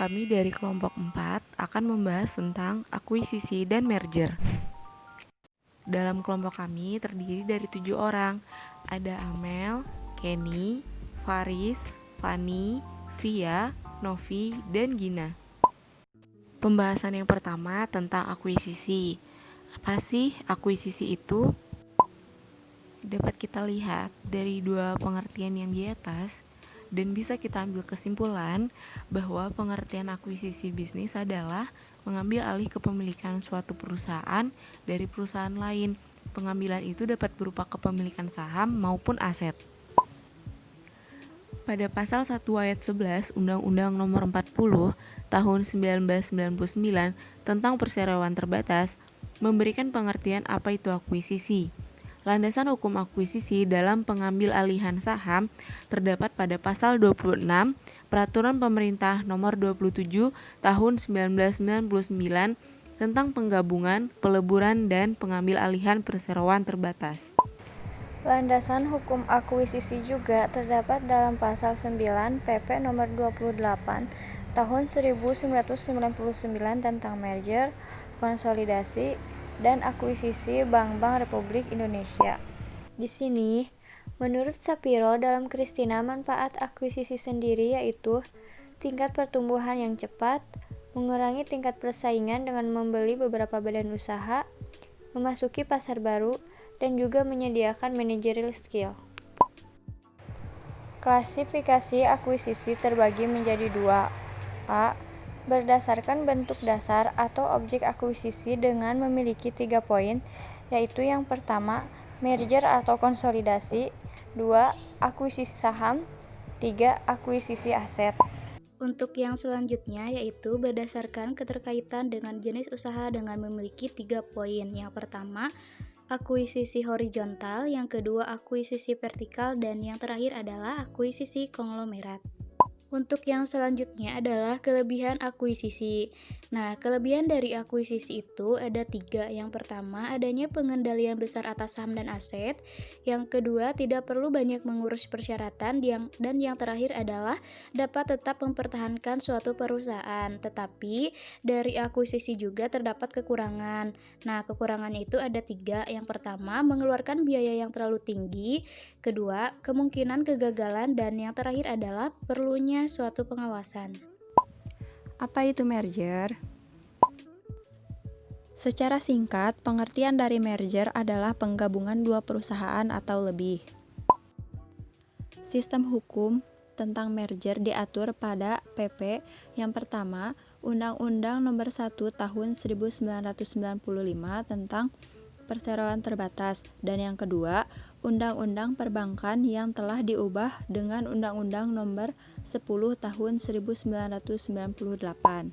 Kami dari kelompok 4 akan membahas tentang akuisisi dan merger. Dalam kelompok kami terdiri dari 7 orang. Ada Amel, Kenny, Faris, Fani, Via, Novi, dan Gina. Pembahasan yang pertama tentang akuisisi. Apa sih akuisisi itu? Dapat kita lihat dari dua pengertian yang di atas, dan bisa kita ambil kesimpulan bahwa pengertian akuisisi bisnis adalah mengambil alih kepemilikan suatu perusahaan dari perusahaan lain. Pengambilan itu dapat berupa kepemilikan saham maupun aset. Pada pasal 1 ayat 11 Undang-Undang Nomor 40 Tahun 1999 tentang perseroan terbatas memberikan pengertian apa itu akuisisi. Landasan hukum akuisisi dalam pengambil alihan saham terdapat pada pasal 26 Peraturan Pemerintah Nomor 27 Tahun 1999 tentang penggabungan, peleburan, dan pengambil alihan perseroan terbatas. Landasan hukum akuisisi juga terdapat dalam pasal 9 PP Nomor 28 Tahun 1999 tentang merger, konsolidasi, dan akuisisi Bank-Bank Republik Indonesia. Di sini, menurut Sapiro dalam Kristina manfaat akuisisi sendiri yaitu tingkat pertumbuhan yang cepat, mengurangi tingkat persaingan dengan membeli beberapa badan usaha, memasuki pasar baru, dan juga menyediakan managerial skill. Klasifikasi akuisisi terbagi menjadi dua. A. Berdasarkan bentuk dasar atau objek akuisisi dengan memiliki 3 poin, yaitu yang pertama, merger atau konsolidasi, 2. Akuisisi saham, 3. Akuisisi aset. Untuk yang selanjutnya yaitu berdasarkan keterkaitan dengan jenis usaha dengan memiliki 3 poin. Yang pertama, akuisisi horizontal, yang kedua akuisisi vertikal, dan yang terakhir adalah akuisisi konglomerat. Untuk yang selanjutnya adalah kelebihan akuisisi. Nah, kelebihan dari akuisisi itu ada 3. Yang pertama, adanya pengendalian besar atas saham dan aset. Yang kedua, tidak perlu banyak mengurus persyaratan. Dan yang terakhir adalah dapat tetap mempertahankan suatu perusahaan. Tetapi, dari akuisisi juga terdapat kekurangan. Nah, kekurangannya itu ada 3. Yang pertama, mengeluarkan biaya yang terlalu tinggi. Kedua, kemungkinan kegagalan, dan yang terakhir adalah perlunya suatu pengawasan. Apa itu merger? Secara singkat, pengertian dari merger adalah penggabungan dua perusahaan atau lebih. Sistem hukum tentang merger diatur pada PP yang pertama, Undang-Undang Nomor 1 Tahun 1995 tentang perseroan terbatas, dan yang kedua, Undang-Undang Perbankan yang telah diubah dengan Undang-Undang Nomor 10 Tahun 1998.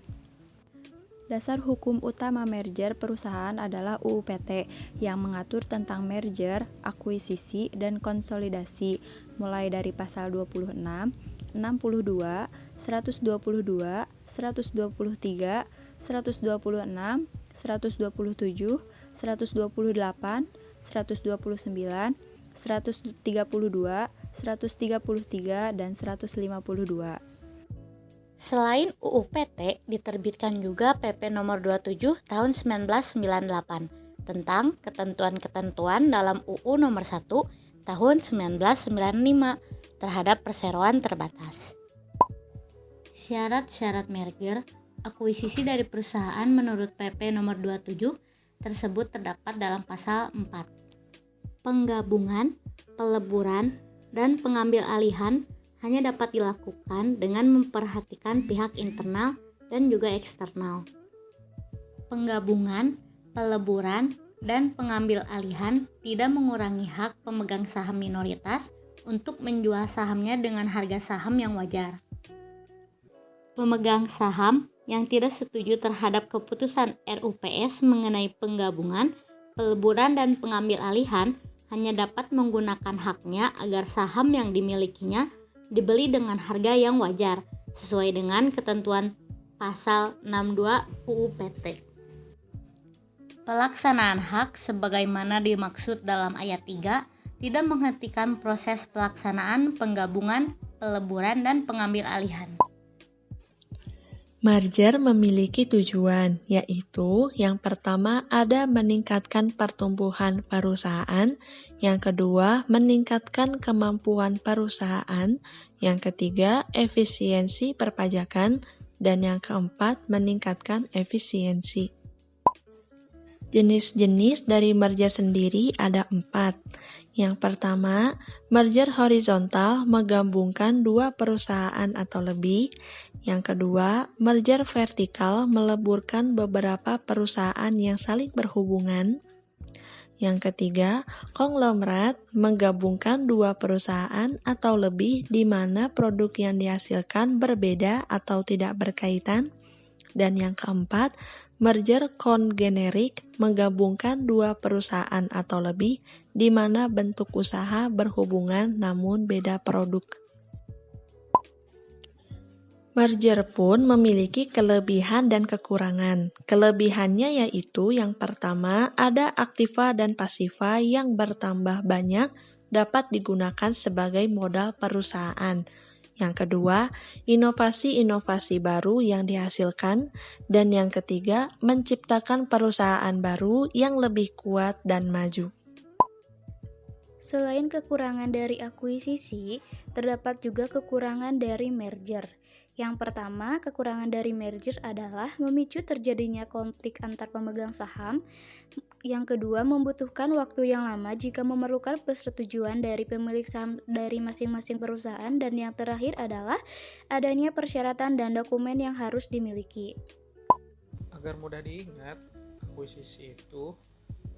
Dasar hukum utama merger perusahaan adalah UU PT yang mengatur tentang merger, akuisisi, dan konsolidasi mulai dari pasal 26, 62, 122, 123, 126, 127, 128, 129, 132, 133, dan 152. Selain UU PT, diterbitkan juga PP Nomor 27 Tahun 1998 tentang ketentuan-ketentuan dalam UU Nomor 1 Tahun 1995 terhadap perseroan terbatas. Syarat-syarat merger, akuisisi dari perusahaan menurut PP Nomor 27 tersebut terdapat dalam pasal 4. Penggabungan, peleburan, dan pengambil alihan hanya dapat dilakukan dengan memperhatikan pihak internal dan juga eksternal. Penggabungan, peleburan, dan pengambil alihan tidak mengurangi hak pemegang saham minoritas untuk menjual sahamnya dengan harga saham yang wajar. Pemegang saham yang tidak setuju terhadap keputusan RUPS mengenai penggabungan, peleburan, dan pengambil alihan hanya dapat menggunakan haknya agar saham yang dimilikinya dibeli dengan harga yang wajar sesuai dengan ketentuan pasal 62 UU PT. Pelaksanaan hak sebagaimana dimaksud dalam ayat 3 tidak menghentikan proses pelaksanaan penggabungan, peleburan, dan pengambil alihan. Merger memiliki tujuan, yaitu yang pertama ada meningkatkan pertumbuhan perusahaan, yang kedua meningkatkan kemampuan perusahaan, yang ketiga efisiensi perpajakan, dan yang keempat meningkatkan efisiensi. Jenis-jenis dari merger sendiri ada 4. Yang pertama, merger horizontal menggabungkan dua perusahaan atau lebih. Yang kedua, merger vertikal meleburkan beberapa perusahaan yang saling berhubungan. Yang ketiga, konglomerat menggabungkan dua perusahaan atau lebih di mana produk yang dihasilkan berbeda atau tidak berkaitan. Dan yang keempat, merger kongenerik menggabungkan dua perusahaan atau lebih di mana bentuk usaha berhubungan namun beda produk. Merger pun memiliki kelebihan dan kekurangan. Kelebihannya yaitu yang pertama ada aktiva dan pasiva yang bertambah banyak dapat digunakan sebagai modal perusahaan. Yang kedua, inovasi-inovasi baru yang dihasilkan. Dan yang ketiga, menciptakan perusahaan baru yang lebih kuat dan maju. Selain kekurangan dari akuisisi, terdapat juga kekurangan dari merger. Yang pertama, kekurangan dari merger adalah memicu terjadinya konflik antar pemegang saham. Yang kedua, membutuhkan waktu yang lama jika memerlukan persetujuan dari pemilik saham dari masing-masing perusahaan. Dan yang terakhir adalah adanya persyaratan dan dokumen yang harus dimiliki. Agar mudah diingat, akuisisi itu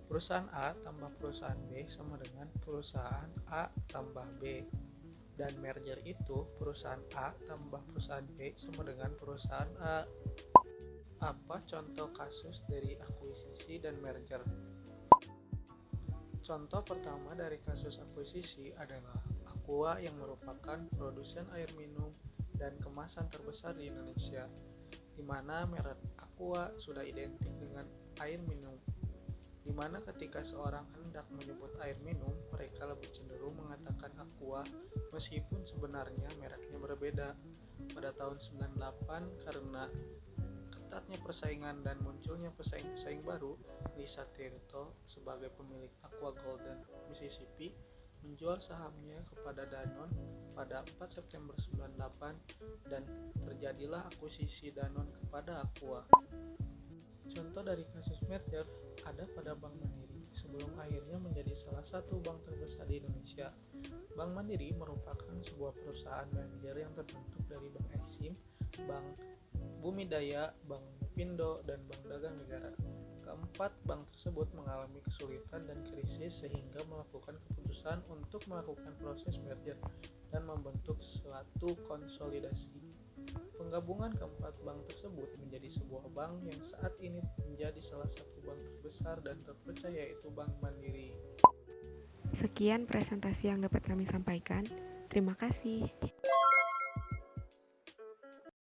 perusahaan A tambah perusahaan B sama dengan perusahaan A tambah B. Dan merger itu perusahaan A tambah perusahaan B sama dengan perusahaan A. Apa contoh kasus dari akuisisi dan merger? Contoh pertama dari kasus akuisisi adalah Aqua yang merupakan produsen air minum dan kemasan terbesar di Indonesia, di mana merek Aqua sudah identik dengan air minum, di mana ketika seorang hendak menyebut air minum, mereka lebih cenderung mengatakan Aqua meskipun sebenarnya mereknya berbeda. Pada tahun 98, karena ketatnya persaingan dan munculnya pesaing-pesaing baru, Lisa Tirto sebagai pemilik Aqua Golden Mississippi menjual sahamnya kepada Danone pada 4 September 98 dan terjadilah akuisisi Danone kepada Aqua. Contoh dari kasus merger ada pada Bank Mandiri sebelum akhirnya menjadi salah satu bank terbesar di Indonesia. Bank Mandiri merupakan sebuah perusahaan merger yang terbentuk dari Bank Eksim, Bank Bumidaya, Bank Mupindo, dan Bank Dagang Negara. Keempat bank tersebut mengalami kesulitan dan krisis sehingga melakukan keputusan untuk melakukan proses merger dan membentuk suatu konsolidasi. Penggabungan keempat bank tersebut menjadi sebuah bank yang saat ini menjadi salah satu bank terbesar dan terpercaya, yaitu Bank Mandiri. Sekian presentasi yang dapat kami sampaikan. Terima kasih.